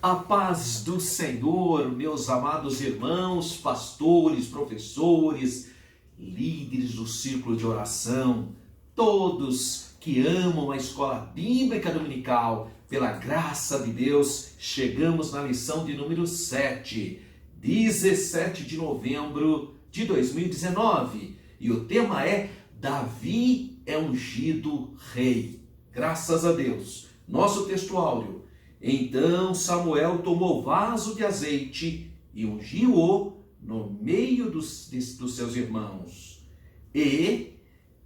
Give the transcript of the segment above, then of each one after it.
A paz do Senhor, meus amados irmãos, pastores, professores, líderes do círculo de oração, todos que amam a escola bíblica dominical, pela graça de Deus, chegamos na lição de número 7, 17 de novembro de 2019, e o tema é Davi é ungido rei. Graças a Deus. Nosso texto áureo. Então Samuel tomou vaso de azeite e ungiu-o no meio dos seus irmãos. E,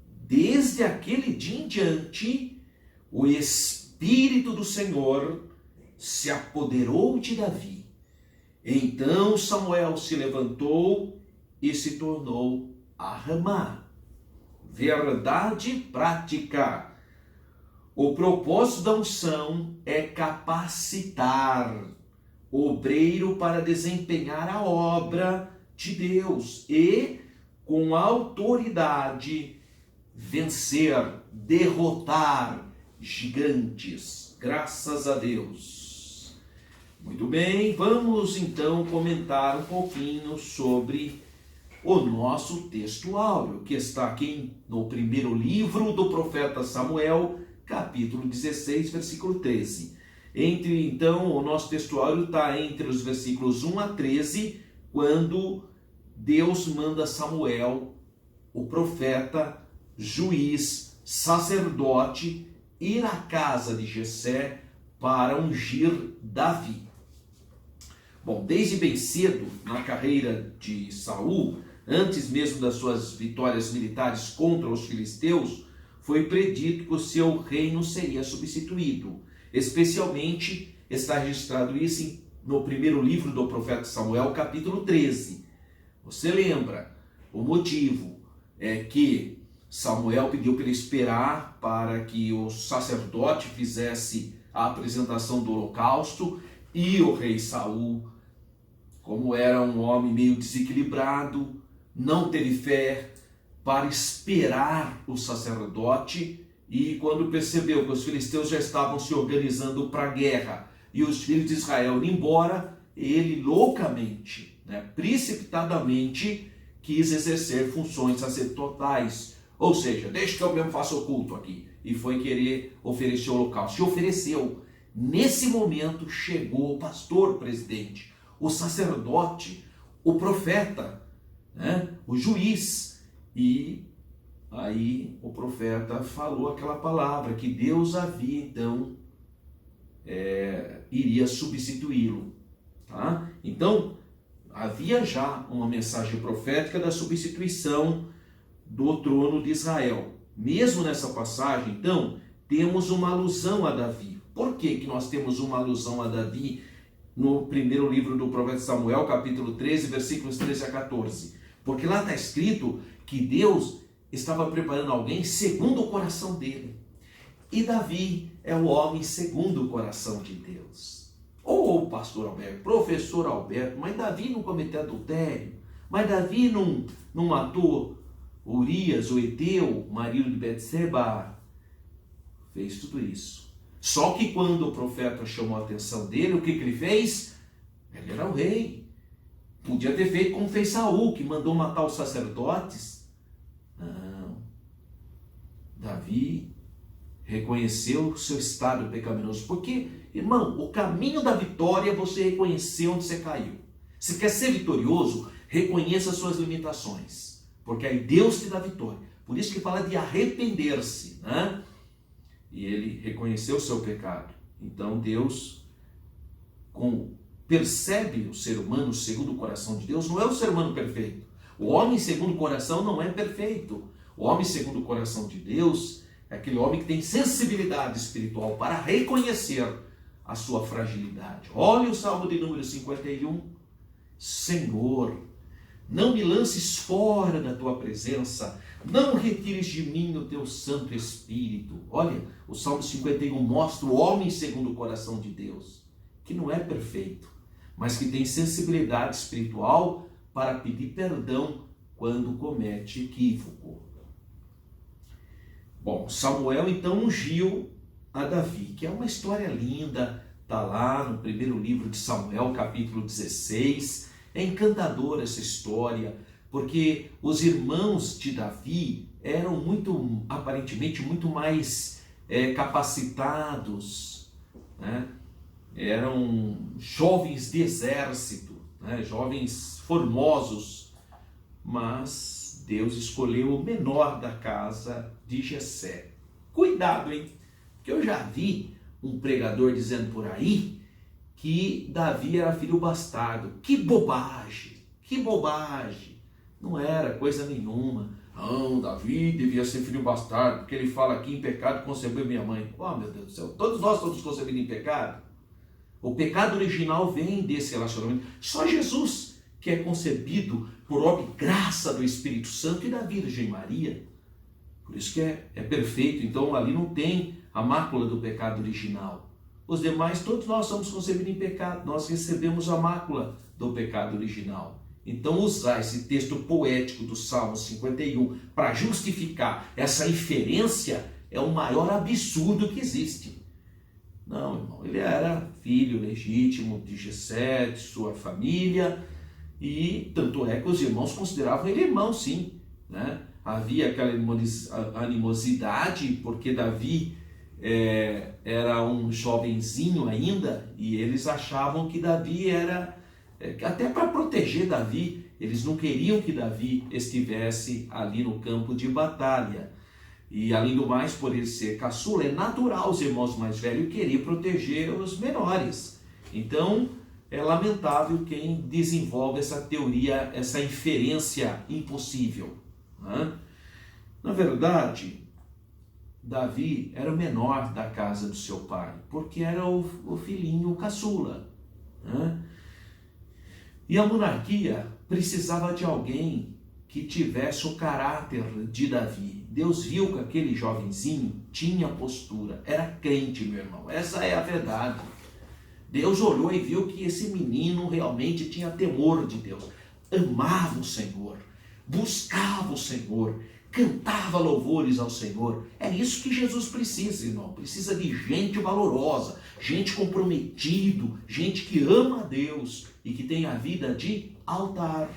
desde aquele dia em diante, o Espírito do Senhor se apoderou de Davi. Então Samuel se levantou e se tornou a Ramá. Verdade prática. O propósito da unção é capacitar o obreiro para desempenhar a obra de Deus e, com autoridade, vencer, derrotar gigantes. Graças a Deus. Muito bem, vamos então comentar um pouquinho sobre o nosso texto áureo, que está aqui no primeiro livro do profeta Samuel, capítulo 16, versículo 13. Então, o nosso texto áureo está entre os versículos 1 a 13, quando Deus manda Samuel, o profeta, juiz, sacerdote, ir à casa de Jessé para ungir Davi. Bom, desde bem cedo, na carreira de Saul, antes mesmo das suas vitórias militares contra os filisteus, foi predito que o seu reino seria substituído. Especialmente está registrado isso no primeiro livro do profeta Samuel, capítulo 13. Você lembra? O motivo é que Samuel pediu para ele esperar para que o sacerdote fizesse a apresentação do holocausto, e o rei Saul, como era um homem meio desequilibrado, não teve fé para esperar o sacerdote, e quando percebeu que os filisteus já estavam se organizando para a guerra e os filhos de Israel iam embora, ele loucamente, precipitadamente, quis exercer funções sacerdotais, ou seja, deixa que eu mesmo faça o culto aqui, e foi querer oferecer o holocausto. Se ofereceu. Nesse momento chegou o pastor presidente, o sacerdote, o profeta, o juiz. E aí o profeta falou aquela palavra, que Deus havia então, iria substituí-lo. Tá? Então, havia já uma mensagem profética da substituição do trono de Israel. Mesmo nessa passagem, então, temos uma alusão a Davi. Por que nós temos uma alusão a Davi no primeiro livro do profeta Samuel, capítulo 13, versículos 13 a 14? Porque lá está escrito que Deus estava preparando alguém segundo o coração dele. E Davi é o homem segundo o coração de Deus. Ou pastor Alberto, professor Alberto, mas Davi não cometeu adultério, mas Davi não matou Urias, o Eteu, marido de Betseba. Fez tudo isso. Só que quando o profeta chamou a atenção dele, o que ele fez? Ele era o rei. Podia ter feito como fez Saul, que mandou matar os sacerdotes. Não. Davi reconheceu o seu estado pecaminoso. Porque, irmão, o caminho da vitória é você reconhecer onde você caiu. Se quer ser vitorioso, reconheça as suas limitações. Porque aí Deus te dá vitória. Por isso que fala de arrepender-se, E ele reconheceu o seu pecado. Então Deus percebe o ser humano segundo o coração de Deus. Não é o ser humano perfeito. O homem segundo o coração não é perfeito. O homem segundo o coração de Deus é aquele homem que tem sensibilidade espiritual para reconhecer a sua fragilidade. Olha o Salmo de número 51. Senhor, não me lances fora da tua presença, não retires de mim o teu Santo Espírito. Olha, o Salmo 51 mostra o homem segundo o coração de Deus, que não é perfeito, mas que tem sensibilidade espiritual para pedir perdão quando comete equívoco. Bom, Samuel então ungiu a Davi, que é uma história linda, está lá no primeiro livro de Samuel, capítulo 16. É encantadora essa história, porque os irmãos de Davi eram aparentemente muito mais capacitados, né? Eram jovens de exército, né? Jovens formosos, mas Deus escolheu o menor da casa de Jessé. Cuidado, hein? Porque eu já vi um pregador dizendo por aí que Davi era filho bastardo. Que bobagem, que bobagem. Não era coisa nenhuma. Não, Davi devia ser filho bastardo, porque ele fala aqui: em pecado concebeu minha mãe. Oh, meu Deus do céu, todos nós somos concebidos em pecado. O pecado original vem desse relacionamento. Só Jesus que é concebido por obra e graça do Espírito Santo e da Virgem Maria. Por isso que é perfeito. Então ali não tem a mácula do pecado original. Os demais, todos nós somos concebidos em pecado. Nós recebemos a mácula do pecado original. Então usar esse texto poético do Salmo 51 para justificar essa inferência é o maior absurdo que existe. Não, irmão, ele era filho legítimo de Jessé, de sua família, e tanto é que os irmãos consideravam ele irmão, sim, né? Havia aquela animosidade, porque Davi era um jovenzinho ainda, e eles achavam que Davi era, até para proteger Davi, eles não queriam que Davi estivesse ali no campo de batalha. E além do mais, por ele ser caçula, é natural os irmãos mais velhos querer proteger os menores. Então, é lamentável quem desenvolve essa teoria, essa inferência impossível, né? Na verdade, Davi era o menor da casa do seu pai, porque era o filhinho, o caçula, né? E a monarquia precisava de alguém que tivesse o caráter de Davi. Deus viu que aquele jovenzinho tinha postura, era crente, meu irmão. Essa é a verdade. Deus olhou e viu que esse menino realmente tinha temor de Deus, amava o Senhor, buscava o Senhor, cantava louvores ao Senhor. É isso que Jesus precisa, irmão. Precisa de gente valorosa, gente comprometido, gente que ama a Deus e que tem a vida de altar.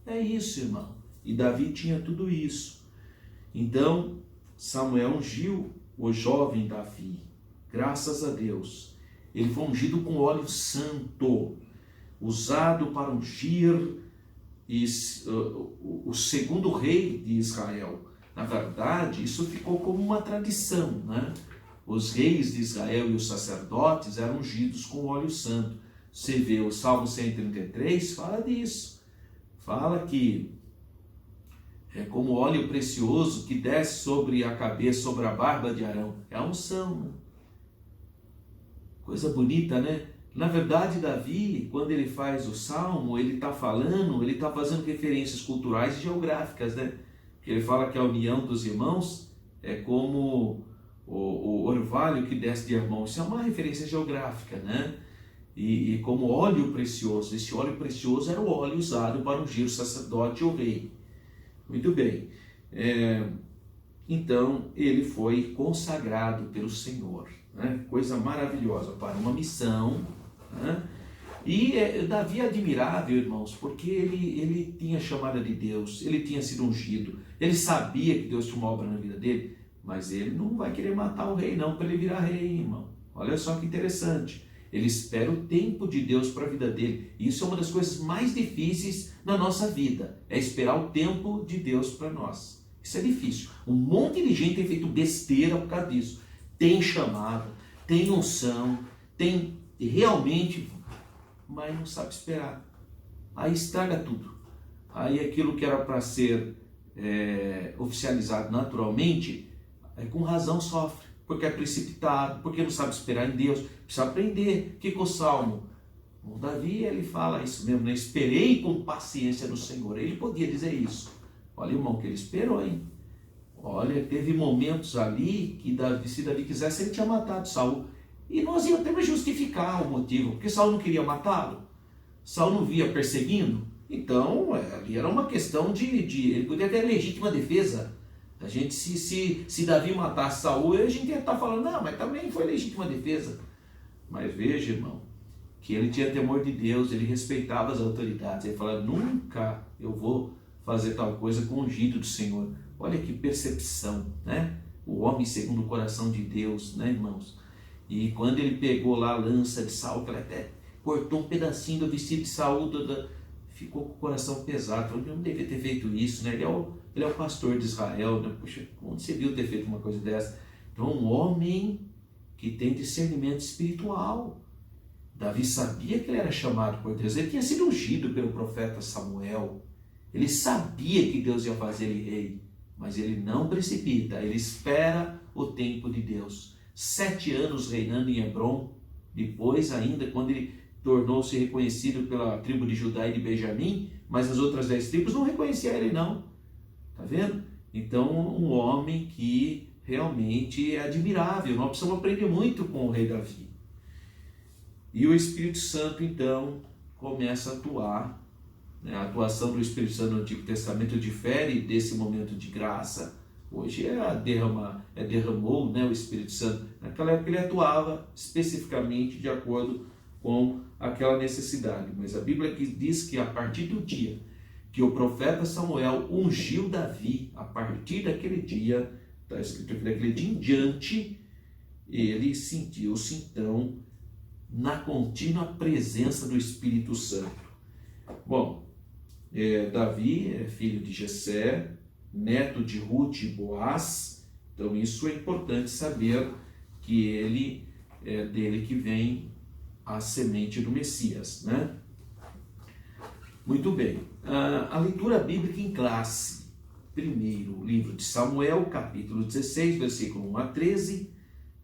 É isso, irmão. E Davi tinha tudo isso. Então, Samuel ungiu o jovem Davi. Graças a Deus. Ele foi ungido com óleo santo, usado para ungir o segundo rei de Israel. Na verdade, isso ficou como uma tradição, né? Os reis de Israel e os sacerdotes eram ungidos com óleo santo. Você vê o Salmo 133, fala disso. Fala que é como óleo precioso que desce sobre a cabeça, sobre a barba de Arão. É a unção, né? Coisa bonita, né? Na verdade, Davi, quando ele faz o Salmo, ele está fazendo referências culturais e geográficas, né? Ele fala que a união dos irmãos é como o orvalho que desce de Hermon. Isso é uma referência geográfica, né? E como óleo precioso, esse óleo precioso era o óleo usado para ungir o sacerdote e o rei. Muito bem. Então, ele foi consagrado pelo Senhor, né? Coisa maravilhosa, para uma missão, né? E Davi é admirável, irmãos, porque ele tinha a chamada de Deus, ele tinha sido ungido, ele sabia que Deus tinha uma obra na vida dele, mas ele não vai querer matar o rei não, para ele virar rei, irmão. Olha só que interessante. Ele espera o tempo de Deus para a vida dele. Isso é uma das coisas mais difíceis na nossa vida, é esperar o tempo de Deus para nós. Isso é difícil. Um monte de gente tem feito besteira por causa disso. Tem chamada, tem unção, tem realmente, mas não sabe esperar. Aí estraga tudo. Aí aquilo que era para ser oficializado naturalmente, com razão sofre, porque é precipitado, porque não sabe esperar em Deus. Precisa aprender. O que é o Salmo? O Davi, ele fala isso mesmo, né? Esperei com paciência no Senhor. Ele podia dizer isso. Olha, irmão, que ele esperou, hein? Olha, teve momentos ali que se Davi quisesse, ele tinha matado Saul. E nós íamos até justificar o motivo, porque Saul não queria matá-lo. Saul não via perseguindo. Então, ali era uma questão ele podia ter legítima defesa. A gente, se Davi matasse Saul, a gente ia estar falando, não, mas também foi legítima defesa. Mas veja, irmão, que ele tinha temor de Deus, ele respeitava as autoridades. Ele falava, nunca eu vou fazer tal coisa com o ungido do Senhor. Olha que percepção, né? O homem segundo o coração de Deus, né, irmãos? E quando ele pegou lá a lança de Saul, que ele até cortou um pedacinho do vestido de Saul, ficou com o coração pesado. Falou, não devia ter feito isso, né? Ele é o pastor de Israel, né? Poxa, onde você viu ter feito uma coisa dessa? Então, um homem que tem discernimento espiritual. Davi sabia que ele era chamado por Deus. Ele tinha sido ungido pelo profeta Samuel. Ele sabia que Deus ia fazer ele rei. Mas ele não precipita, ele espera o tempo de Deus. 7 anos reinando em Hebrom. Depois ainda, quando ele tornou-se reconhecido pela tribo de Judá e de Benjamim, mas as outras 10 tribos não reconheciam ele não. Está vendo? Então, um homem que realmente é admirável. Nós precisamos aprender muito com o rei Davi. E o Espírito Santo, então, começa a atuar. A atuação do Espírito Santo no Antigo Testamento difere desse momento de graça. Hoje derramou, né, o Espírito Santo. Naquela época ele atuava especificamente de acordo com aquela necessidade. Mas a Bíblia diz que a partir do dia que o profeta Samuel ungiu Davi, a partir daquele dia, está escrito aqui, daquele dia em diante, ele sentiu-se então na contínua presença do Espírito Santo. Bom, Davi é filho de Jessé, neto de Ruth e Boaz. Então isso é importante saber, que ele é dele que vem a semente do Messias, né? Muito bem, a leitura bíblica em classe. Primeiro, livro de Samuel, capítulo 16, versículo 1 a 13.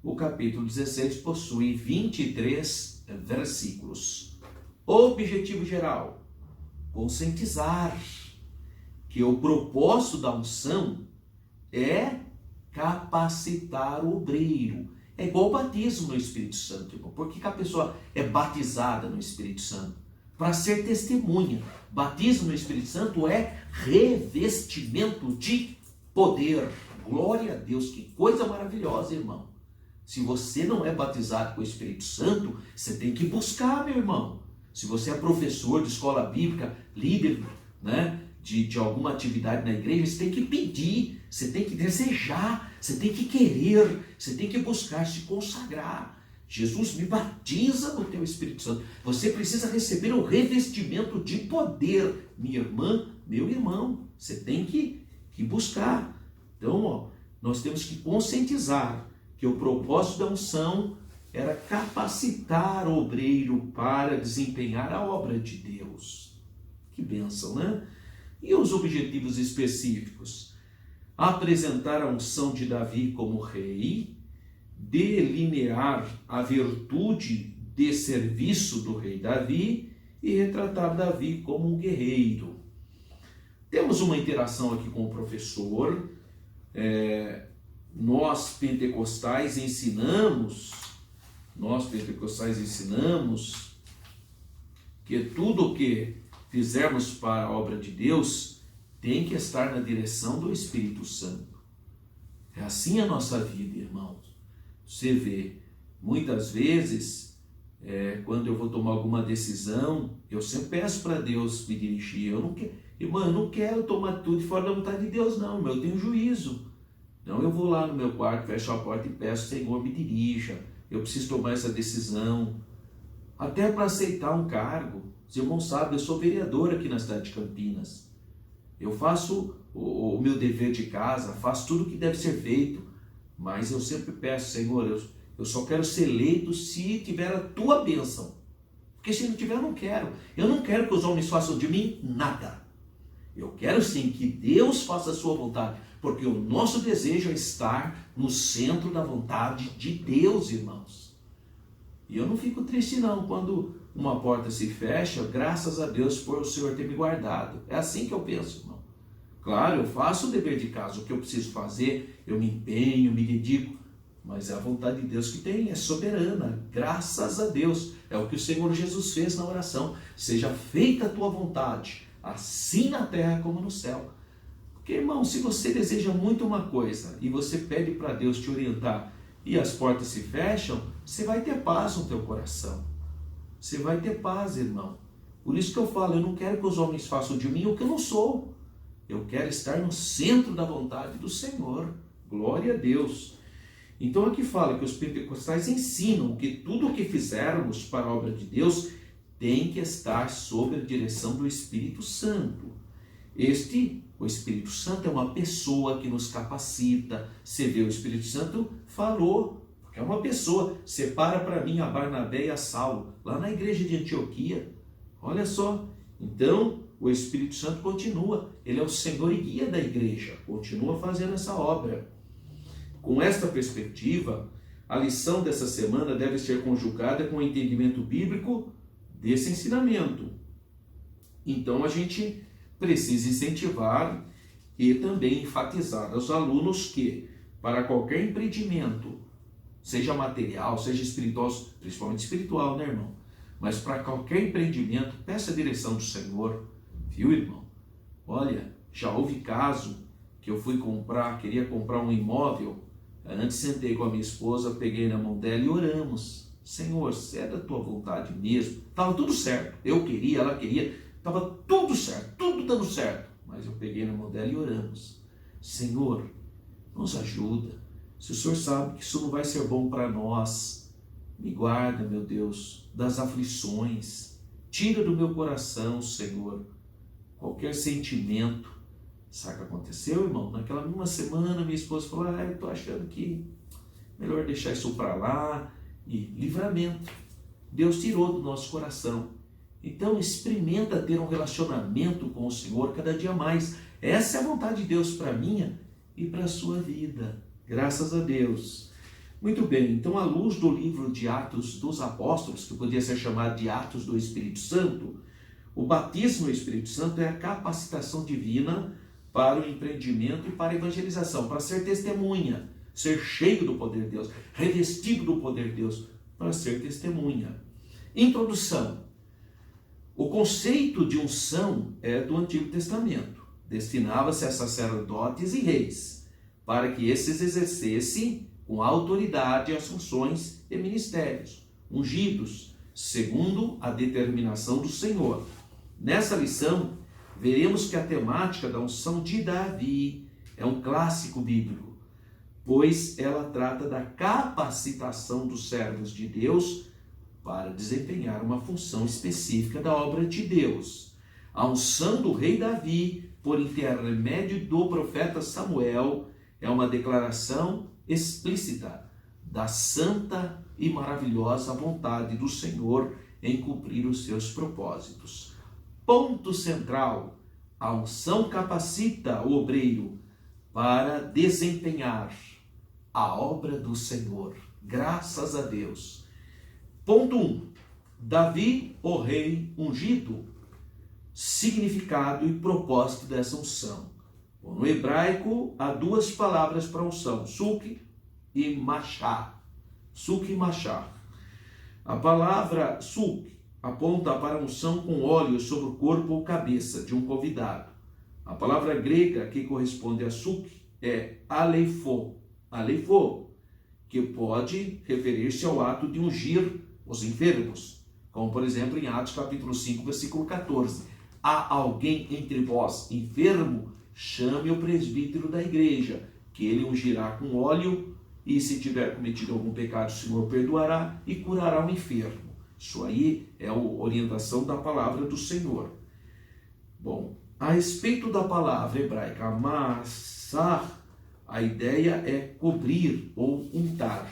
O capítulo 16 possui 23 versículos. Objetivo geral: conscientizar que o propósito da unção é capacitar o obreiro. É igual o batismo no Espírito Santo, irmão. Por que a pessoa é batizada no Espírito Santo? Para ser testemunha. Batismo no Espírito Santo é revestimento de poder. Glória a Deus, que coisa maravilhosa, irmão. Se você não é batizado com o Espírito Santo, você tem que buscar, meu irmão. Se você é professor de escola bíblica, líder, né, de alguma atividade na igreja, você tem que pedir, você tem que desejar, você tem que querer, você tem que buscar se consagrar. Jesus, me batiza no teu Espírito Santo. Você precisa receber o revestimento de poder. Minha irmã, meu irmão, você tem que buscar. Então, nós temos que conscientizar que o propósito da unção era capacitar o obreiro para desempenhar a obra de Deus. Que bênção, né? E os objetivos específicos? Apresentar a unção de Davi como rei, delinear a virtude de serviço do rei Davi e retratar Davi como um guerreiro. Temos uma interação aqui com o professor. Nós pentecostais ensinamos que tudo o que fizermos para a obra de Deus tem que estar na direção do Espírito Santo. É assim a nossa vida, irmãos. Você vê, muitas vezes, quando eu vou tomar alguma decisão, eu sempre peço para Deus me dirigir. Eu não quero tomar tudo fora da vontade de Deus, não. Eu tenho juízo. Então eu vou lá no meu quarto, fecho a porta e peço, Senhor, me dirija. Eu preciso tomar essa decisão. Até para aceitar um cargo. Os irmãos sabem, eu sou vereador aqui na cidade de Campinas. Eu faço o meu dever de casa, faço tudo o que deve ser feito. Mas eu sempre peço, Senhor, eu só quero ser eleito se tiver a tua bênção. Porque se não tiver, eu não quero. Eu não quero que os homens façam de mim nada. Eu quero sim que Deus faça a sua vontade. Porque o nosso desejo é estar no centro da vontade de Deus, irmãos. E eu não fico triste não, quando uma porta se fecha, graças a Deus por o Senhor ter me guardado. É assim que eu penso, irmão. Claro, eu faço o dever de casa, o que eu preciso fazer, eu me empenho, me dedico, mas é a vontade de Deus que tem, é soberana, graças a Deus. É o que o Senhor Jesus fez na oração. Seja feita a tua vontade, assim na terra como no céu. Porque, irmão, se você deseja muito uma coisa e você pede para Deus te orientar e as portas se fecham, você vai ter paz no teu coração. Você vai ter paz, irmão. Por isso que eu falo, eu não quero que os homens façam de mim o que eu não sou. Eu quero estar no centro da vontade do Senhor. Glória a Deus. Então aqui fala que os pentecostais ensinam que tudo o que fizermos para a obra de Deus tem que estar sob a direção do Espírito Santo. O Espírito Santo é uma pessoa que nos capacita. Você vê, o Espírito Santo falou, porque é uma pessoa. Separa para mim a Barnabé e a Saulo, lá na igreja de Antioquia. Olha só. Então, o Espírito Santo continua. Ele é o Senhor e guia da igreja. Continua fazendo essa obra. Com esta perspectiva, a lição dessa semana deve ser conjugada com o entendimento bíblico desse ensinamento. Então, a gente precisa incentivar e também enfatizar aos alunos que, para qualquer empreendimento, seja material, seja espiritual, principalmente espiritual, né, irmão? Mas para qualquer empreendimento, peça a direção do Senhor. Viu, irmão? Olha, já houve caso que eu fui queria comprar um imóvel. Antes sentei com a minha esposa, peguei na mão dela e oramos. Senhor, se é da tua vontade mesmo. Estava tudo certo. Eu queria, ela queria. Estava tudo certo, tudo dando certo. Mas eu peguei na mão dela e oramos. Senhor, nos ajuda. Se o Senhor sabe que isso não vai ser bom para nós, me guarda, meu Deus, das aflições. Tira do meu coração, Senhor, qualquer sentimento. Sabe o que aconteceu, irmão? Naquela mesma semana, minha esposa falou, eu estou achando que melhor deixar isso para lá. E livramento. Deus tirou do nosso coração. Então, experimenta ter um relacionamento com o Senhor cada dia mais. Essa é a vontade de Deus para a minha e para a sua vida. Graças a Deus. Muito bem, então, à luz do livro de Atos dos Apóstolos, que podia ser chamado de Atos do Espírito Santo, o batismo no Espírito Santo é a capacitação divina para o empreendimento e para a evangelização, para ser testemunha, ser cheio do poder de Deus, revestido do poder de Deus, para ser testemunha. Introdução. O conceito de unção é do Antigo Testamento. Destinava-se a sacerdotes e reis, para que esses exercessem com autoridade as funções e ministérios, ungidos, segundo a determinação do Senhor. Nessa lição, veremos que a temática da unção de Davi é um clássico bíblico, pois ela trata da capacitação dos servos de Deus para desempenhar uma função específica da obra de Deus. A unção do rei Davi, por intermédio do profeta Samuel, é uma declaração explícita da santa e maravilhosa vontade do Senhor em cumprir os seus propósitos. Ponto central: a unção capacita o obreiro para desempenhar a obra do Senhor. Graças a Deus. Ponto 1. Davi, o rei ungido. Significado e propósito dessa unção. Bom, no hebraico, há duas palavras para unção: suk e machá. Suk e machá. A palavra suk aponta para a unção com óleo sobre o corpo ou cabeça de um convidado. A palavra grega que corresponde a suk é aleifo. Aleifo, que pode referir-se ao ato de ungir os enfermos, como por exemplo em Atos capítulo 5, versículo 14. Há alguém entre vós enfermo? Chame o presbítero da igreja, que ele ungirá com óleo, e se tiver cometido algum pecado, o Senhor perdoará e curará o enfermo. Isso aí é a orientação da palavra do Senhor. Bom, a respeito da palavra hebraica amassar, a ideia é cobrir ou untar.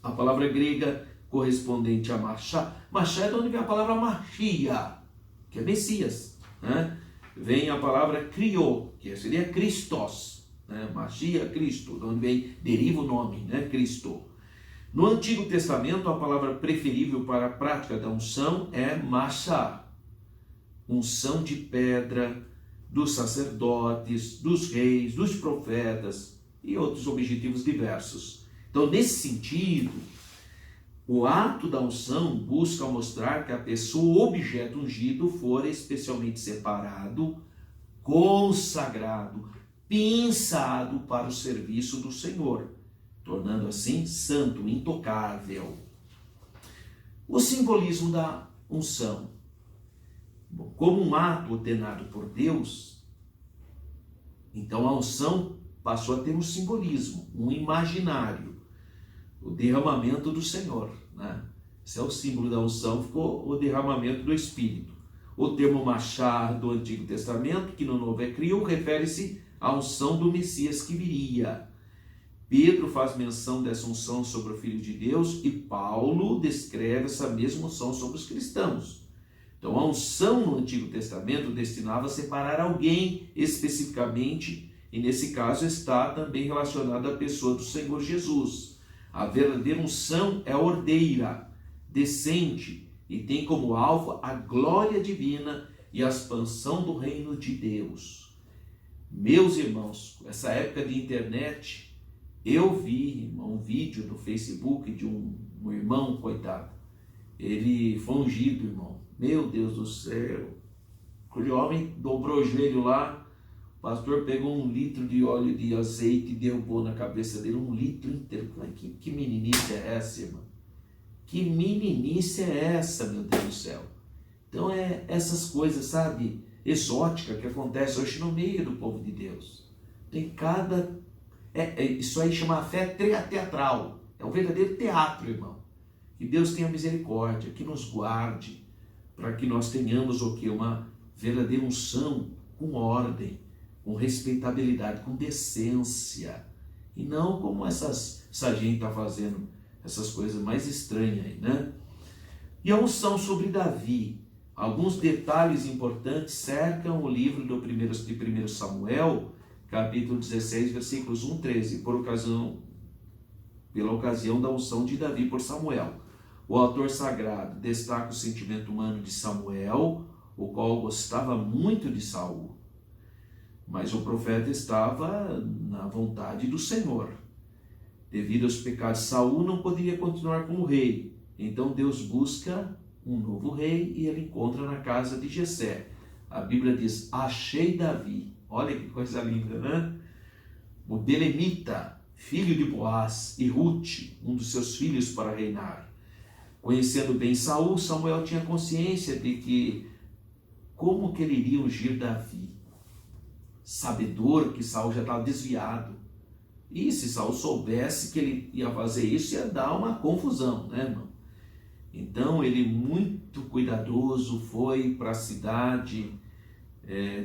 A palavra grega correspondente a machá, machá é de onde vem a palavra machia, que é Messias, né? Vem a palavra criou, que seria Christos, né? Machia, Cristo, de onde deriva o nome, né? Cristo. No Antigo Testamento, a palavra preferível para a prática da unção é machá, unção de pedra, dos sacerdotes, dos reis, dos profetas e outros objetivos diversos. Então, nesse sentido, o ato da unção busca mostrar que a pessoa, o objeto ungido, for especialmente separado, consagrado, pensado para o serviço do Senhor. tornando assim santo, intocável. O simbolismo da unção. Bom, como um ato ordenado por Deus, então a unção passou a ter um simbolismo, um imaginário, o derramamento do Senhor, né? Esse é o símbolo da unção, ficou o derramamento do Espírito. O termo machar do Antigo Testamento, que no Novo é crio, refere-se à unção do Messias que viria. Pedro faz menção dessa unção sobre o Filho de Deus e Paulo descreve essa mesma unção sobre os cristãos. Então a unção no Antigo Testamento destinava a separar alguém especificamente, e nesse caso está também relacionada à pessoa do Senhor Jesus. A verdadeira unção é ordeira, decente, e tem como alvo a glória divina e a expansão do reino de Deus. Meus irmãos, essa época de internet, eu vi um vídeo no Facebook de um irmão, coitado. Ele foi ungido, irmão. Meu Deus do céu. O homem dobrou o joelho lá, o pastor pegou 1 litro de óleo de azeite e derrubou na cabeça dele 1 litro inteiro. Que meninice é essa, irmão? Que meninice é essa, meu Deus do céu? Então é essas coisas, sabe, exóticas que acontecem hoje no meio do povo de Deus. Tem cada... isso aí chama fé teatral. É um verdadeiro teatro, irmão. Que Deus tenha misericórdia, que nos guarde, para que nós tenhamos o quê? Uma verdadeira unção com ordem, com respeitabilidade, com decência. E não como essa gente está fazendo essas coisas mais estranhas aí, né? E a unção sobre Davi. Alguns detalhes importantes cercam o livro de 1 Samuel, capítulo 16, versículos 1 a 13, pela ocasião da unção de Davi por Samuel. O autor sagrado destaca o sentimento humano de Samuel, o qual gostava muito de Saul. Mas o profeta estava na vontade do Senhor. Devido aos pecados de Saul, não poderia continuar como rei. Então Deus busca um novo rei e ele encontra na casa de Jessé. A Bíblia diz, achei Davi. Olha que coisa linda, né? O belemita, filho de Boaz, e Ruth, um dos seus filhos, para reinar. Conhecendo bem Saul, Samuel tinha consciência de que como que ele iria ungir Davi. Sabedor que Saul já estava desviado. E se Saul soubesse que ele ia fazer isso, ia dar uma confusão, né, irmão? Então ele, muito cuidadoso, foi para a cidade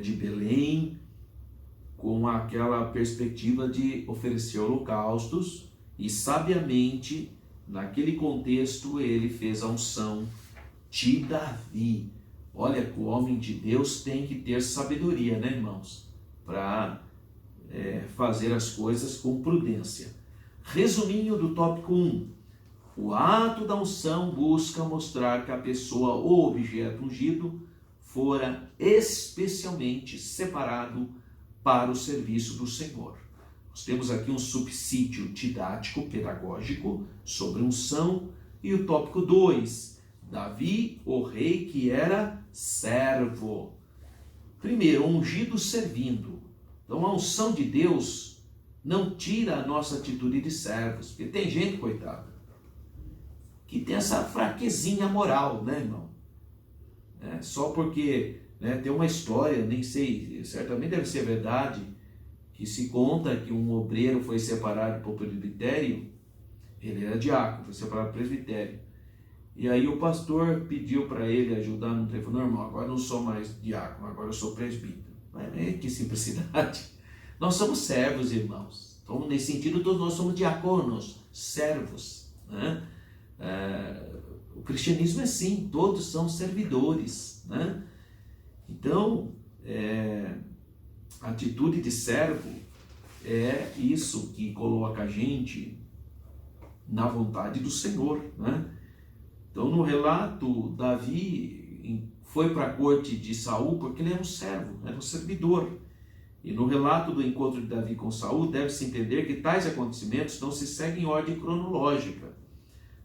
de Belém, com aquela perspectiva de oferecer holocaustos, e sabiamente, naquele contexto, ele fez a unção de Davi. Olha, o homem de Deus tem que ter sabedoria, né, irmãos? Para fazer as coisas com prudência. Resuminho do tópico 1. O ato da unção busca mostrar que a pessoa ou objeto ungido fora especialmente separado para o serviço do Senhor. Nós temos aqui um subsídio didático, pedagógico, sobre unção. E o tópico 2, Davi, o rei que era servo. Primeiro, ungido servindo. Então a unção de Deus não tira a nossa atitude de servos. Porque tem gente, coitada, que tem essa fraquezinha moral, né, irmão? Só porque tem uma história, nem sei, certamente deve ser verdade, que se conta que um obreiro foi separado para o presbitério. Ele era diácono, foi separado para o presbitério. E aí o pastor pediu para ele ajudar no tempo normal. Agora eu não sou mais diácono, agora eu sou presbítero. Mas que simplicidade. Nós somos servos, irmãos. Então, nesse sentido, todos nós somos diáconos, servos, né? O cristianismo é assim, todos são servidores, né? Então, a atitude de servo é isso que coloca a gente na vontade do Senhor, né? Então, no relato, Davi foi para a corte de Saul porque ele era um servo, era um servidor. E no relato do encontro de Davi com Saul, deve-se entender que tais acontecimentos não se seguem em ordem cronológica.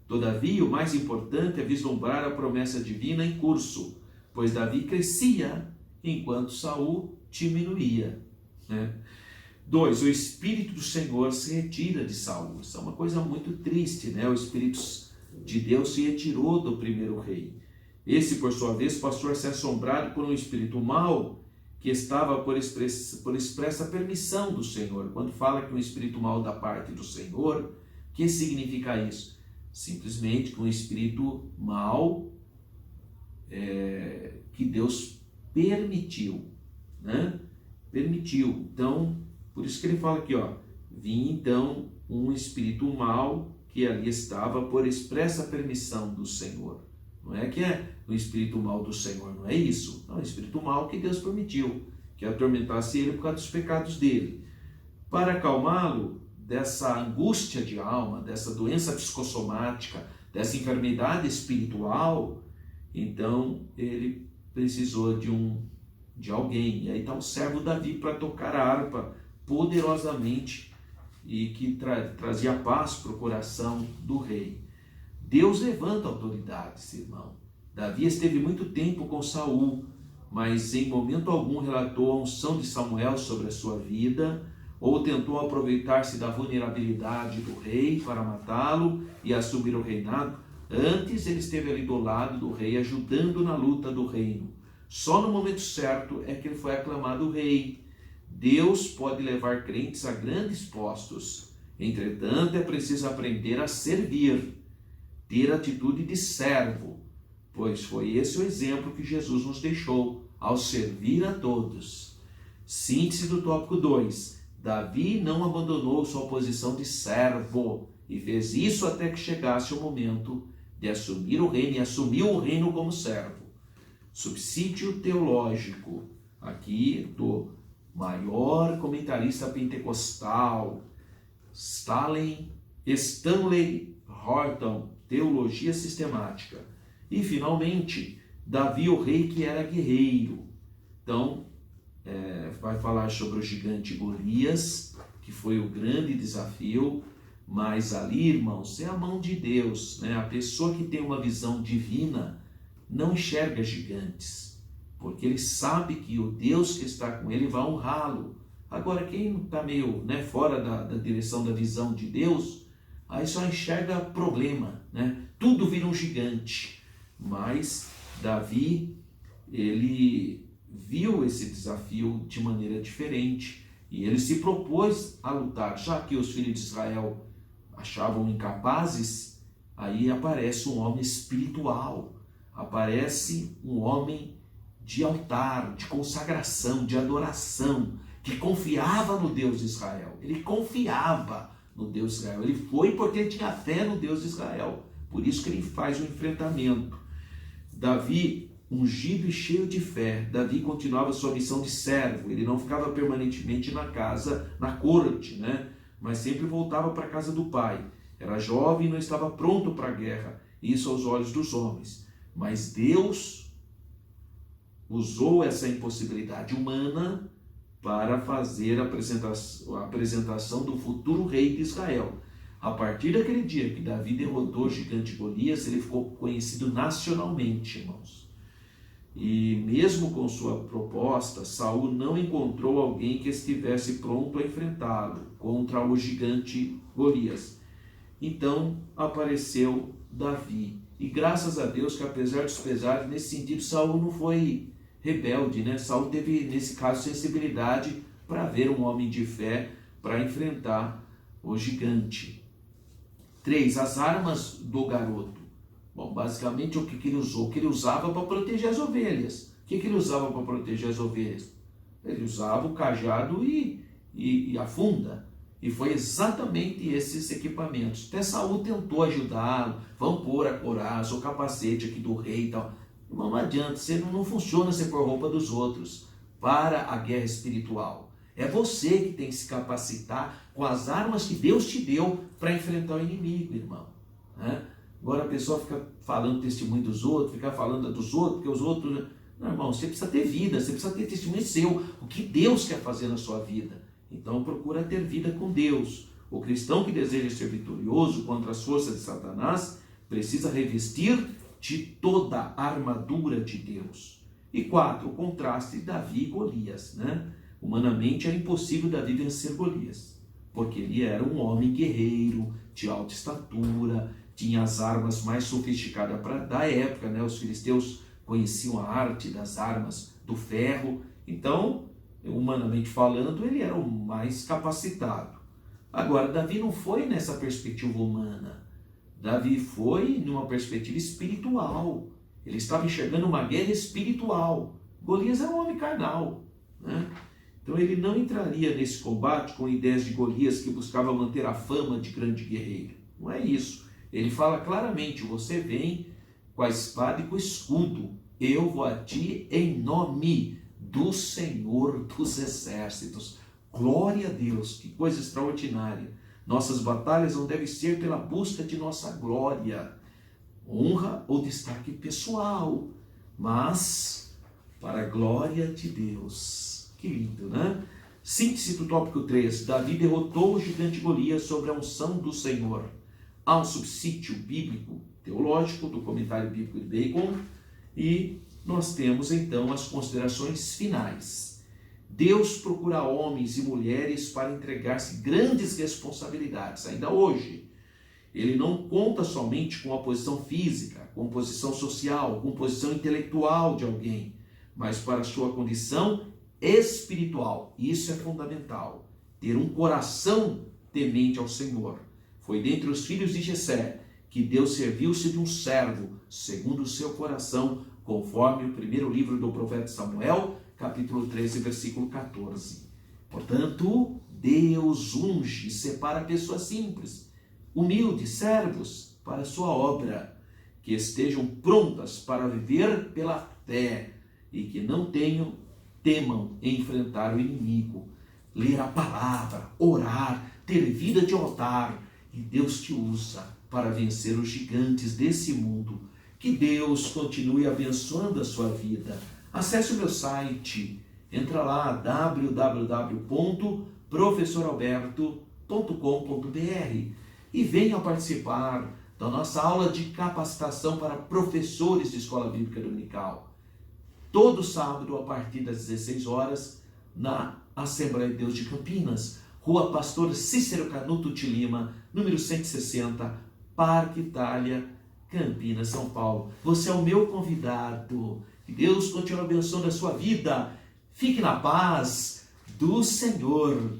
Todavia, o mais importante é vislumbrar a promessa divina em curso, pois Davi crescia enquanto Saul diminuía, né? 2. O Espírito do Senhor se retira de Saul. Isso é uma coisa muito triste, né? O Espírito de Deus se retirou do primeiro rei. Esse, por sua vez, passou a ser assombrado por um espírito mau que estava por expressa permissão do Senhor. Quando fala que um espírito mau da parte do Senhor, o que significa isso? Simplesmente que um espírito mau que Deus permitiu, né? Permitiu. Então, por isso que ele fala aqui, ó, vinha então um espírito mau que ali estava por expressa permissão do Senhor. Não é que é o espírito mau do Senhor, não é isso. Não, é o espírito mau que Deus permitiu, que atormentasse ele por causa dos pecados dele. Para acalmá-lo dessa angústia de alma, dessa doença psicossomática, dessa enfermidade espiritual, então ele precisou de alguém. E aí está o servo Davi para tocar a harpa poderosamente e que trazia paz para o coração do rei. Deus levanta autoridades, irmão. Davi esteve muito tempo com Saul, mas em momento algum relatou a unção de Samuel sobre a sua vida, ou tentou aproveitar-se da vulnerabilidade do rei para matá-lo e assumir o reinado. Antes ele esteve ali do lado do rei, ajudando na luta do reino. Só no momento certo é que ele foi aclamado rei. Deus pode levar crentes a grandes postos. Entretanto, é preciso aprender a servir, ter atitude de servo, pois foi esse o exemplo que Jesus nos deixou ao servir a todos. Síntese do tópico 2. Davi não abandonou sua posição de servo e fez isso até que chegasse o momento de assumir o reino, e assumiu o reino como servo. Subsídio teológico aqui do maior comentarista pentecostal, Stanley Horton, Teologia Sistemática. E finalmente, Davi, o rei que era guerreiro. Então, vai falar sobre o gigante Golias, que foi o grande desafio, mas ali, irmãos, é a mão de Deus, né? A pessoa que tem uma visão divina não enxerga gigantes, porque ele sabe que o Deus que está com ele vai honrá-lo. Agora, quem está meio fora da direção da visão de Deus, aí só enxerga problema, né? Tudo vira um gigante. Mas Davi, ele viu esse desafio de maneira diferente e ele se propôs a lutar. Já que os filhos de Israel achavam incapazes, aí aparece um homem espiritual, aparece um homem de altar, de consagração, de adoração, que confiava no Deus de Israel. Ele confiava no Deus de Israel. Ele foi porque ele tinha fé no Deus de Israel. Por isso que ele faz o enfrentamento. Davi, ungido e cheio de fé, Davi continuava sua missão de servo. Ele não ficava permanentemente na casa, na corte, né? Mas sempre voltava para a casa do pai. Era jovem e não estava pronto para a guerra, isso aos olhos dos homens. Mas Deus usou essa impossibilidade humana para fazer a apresentação do futuro rei de Israel. A partir daquele dia que Davi derrotou o gigante Golias, ele ficou conhecido nacionalmente, irmãos. E mesmo com sua proposta, Saul não encontrou alguém que estivesse pronto a enfrentá-lo contra o gigante Golias. Então apareceu Davi. E graças a Deus que, apesar dos pesares, nesse sentido, Saul não foi rebelde, né? Saul teve, nesse caso, sensibilidade para ver um homem de fé para enfrentar o gigante. 3. As armas do garoto. Bom, basicamente o que ele usou? O que ele usava para proteger as ovelhas. O que ele usava para proteger as ovelhas? Ele usava o cajado e a funda. E foi exatamente esses equipamentos. Até Saul tentou ajudá-lo. Vamos pôr a couraça, o capacete aqui do rei e tal. Irmão, não adianta, você não funciona você pôr roupa dos outros para a guerra espiritual. É você que tem que se capacitar com as armas que Deus te deu para enfrentar o inimigo, irmão. Né? Agora a pessoa fica falando testemunho dos outros, fica falando dos outros, porque os outros... Não, irmão, você precisa ter vida, você precisa ter testemunho seu. O que Deus quer fazer na sua vida? Então procura ter vida com Deus. O cristão que deseja ser vitorioso contra as forças de Satanás precisa revestir de toda a armadura de Deus. E 4, o contraste de Davi e Golias, né? Humanamente era impossível Davi vencer Golias, porque ele era um homem guerreiro, de alta estatura, tinha as armas mais sofisticadas da época, né? Os filisteus conheciam a arte das armas do ferro, então, humanamente falando, ele era o mais capacitado. Agora, Davi não foi nessa perspectiva humana, Davi foi numa perspectiva espiritual. Ele estava enxergando uma guerra espiritual. Golias era um homem carnal, né? Então ele não entraria nesse combate com ideias de Golias que buscava manter a fama de grande guerreiro. Não é isso. Ele fala claramente: você vem com a espada e com o escudo. Eu vou a ti em nome do Senhor dos Exércitos. Glória a Deus, que coisa extraordinária. Nossas batalhas não devem ser pela busca de nossa glória, honra ou destaque pessoal, mas para a glória de Deus. Que lindo, né? Síntese do tópico 3. Davi derrotou o gigante Golias sobre a unção do Senhor. Há um subsídio bíblico, teológico, do comentário bíblico de Bacon, e nós temos então as considerações finais. Deus procura homens e mulheres para entregar-se grandes responsabilidades, ainda hoje. Ele não conta somente com a posição física, com posição social, com posição intelectual de alguém, mas para a sua condição espiritual. Isso é fundamental. Ter um coração temente ao Senhor. Foi dentre os filhos de Jessé que Deus serviu-se de um servo, segundo o seu coração, conforme o primeiro livro do profeta Samuel, capítulo 13, versículo 14. Portanto, Deus unge e separa pessoas simples, humildes, servos, para a sua obra, que estejam prontas para viver pela fé e que não temam enfrentar o inimigo, ler a palavra, orar, ter vida de altar, e Deus te usa para vencer os gigantes desse mundo. Que Deus continue abençoando a sua vida. Acesse o meu site, entra lá, www.professoralberto.com.br, e venha participar da nossa aula de capacitação para professores de escola bíblica dominical. Todo sábado, a partir das 16 horas, na Assembleia de Deus de Campinas, Rua Pastor Cícero Canuto de Lima, número 160, Parque Itália, Campinas, São Paulo. Você é o meu convidado. Que Deus continue abençoando a sua vida. Fique na paz do Senhor.